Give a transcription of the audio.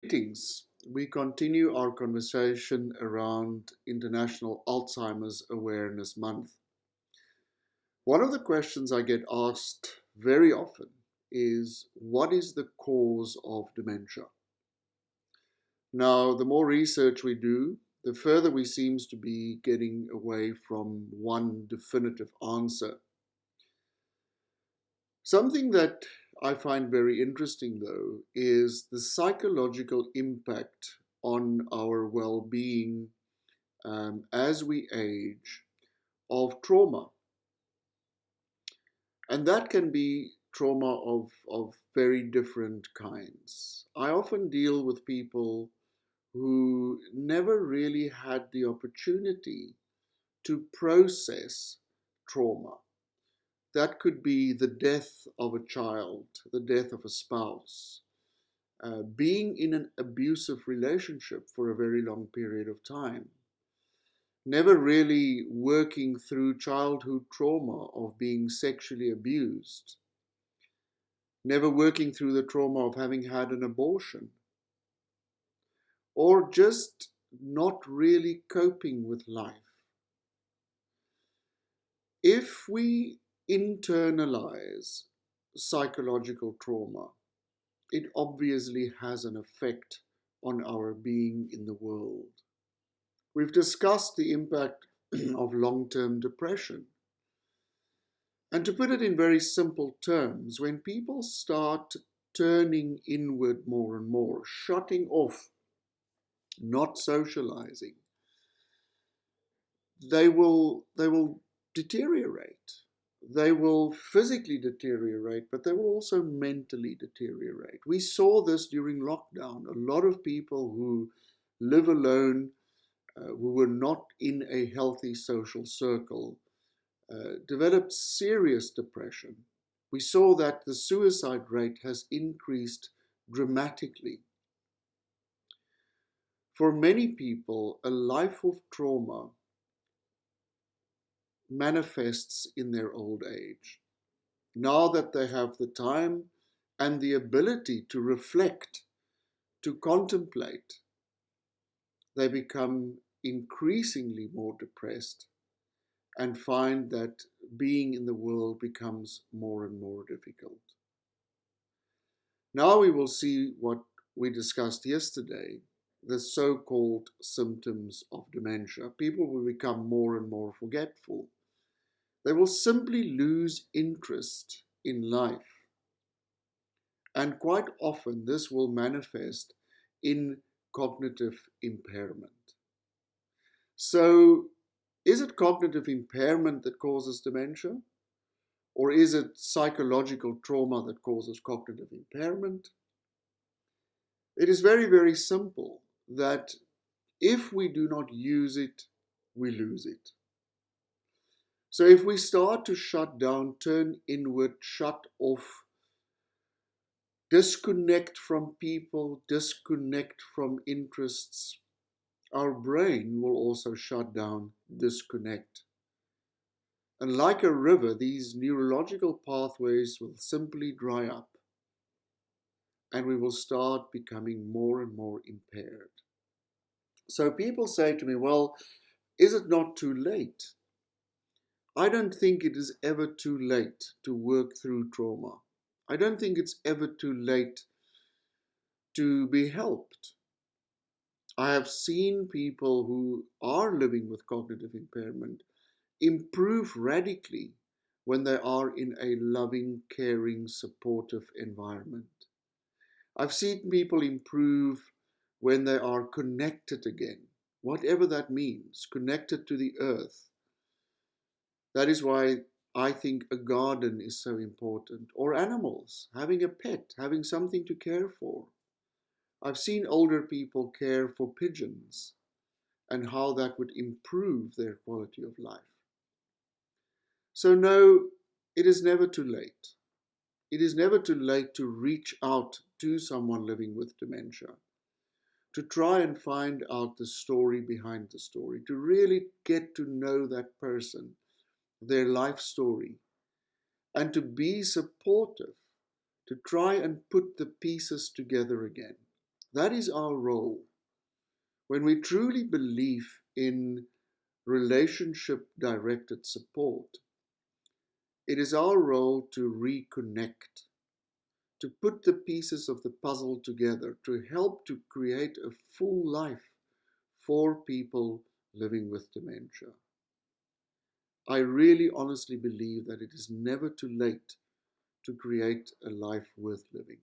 Greetings. We continue our conversation around International Alzheimer's Awareness Month. One of the questions I get asked very often is, what is the cause of dementia? Now, the more research we do, the further we seem to be getting away from one definitive answer. Something that I find very interesting, though, is the psychological impact on our well-being as we age of trauma. And that can be trauma of very different kinds. I often deal with people who never really had the opportunity to process trauma. That could be the death of a child, the death of a spouse, being in an abusive relationship for a very long period of time, never really working through childhood trauma of being sexually abused, never working through the trauma of having had an abortion, or just not really coping with life. If we internalize psychological trauma, it obviously has an effect on our being in the world. We've discussed the impact of long-term depression. And to put it in very simple terms, when people start turning inward more and more, shutting off, not socializing, they will deteriorate. They will physically deteriorate, but they will also mentally deteriorate. We saw this during lockdown. A lot of people who live alone, who were not in a healthy social circle, developed serious depression. We saw that the suicide rate has increased dramatically. For many people, a life of trauma manifests in their old age. Now that they have the time and the ability to reflect, to contemplate, they become increasingly more depressed and find that being in the world becomes more and more difficult. Now we will see what we discussed yesterday, the so-called symptoms of dementia. People will become more and more forgetful. They will simply lose interest in life. And quite often this will manifest in cognitive impairment. So, is it cognitive impairment that causes dementia? Or is it psychological trauma that causes cognitive impairment? It is very, very simple that if we do not use it, we lose it. So if we start to shut down, turn inward, shut off, disconnect from people, disconnect from interests, our brain will also shut down, disconnect. And like a river, these neurological pathways will simply dry up, and we will start becoming more and more impaired. So people say to me, well, is it not too late? I don't think it is ever too late to work through trauma. I don't think it's ever too late to be helped. I have seen people who are living with cognitive impairment improve radically when they are in a loving, caring, supportive environment. I've seen people improve when they are connected again, whatever that means, connected to the earth. That is why I think a garden is so important, or animals, having a pet, having something to care for. I've seen older people care for pigeons and how that would improve their quality of life. So no, it is never too late. It is never too late to reach out to someone living with dementia, to try and find out the story behind the story, to really get to know that person, their life story, and to be supportive, to try and put the pieces together again. That is our role. When we truly believe in relationship-directed support, it is our role to reconnect, to put the pieces of the puzzle together, to help to create a full life for people living with dementia. I really honestly believe that it is never too late to create a life worth living.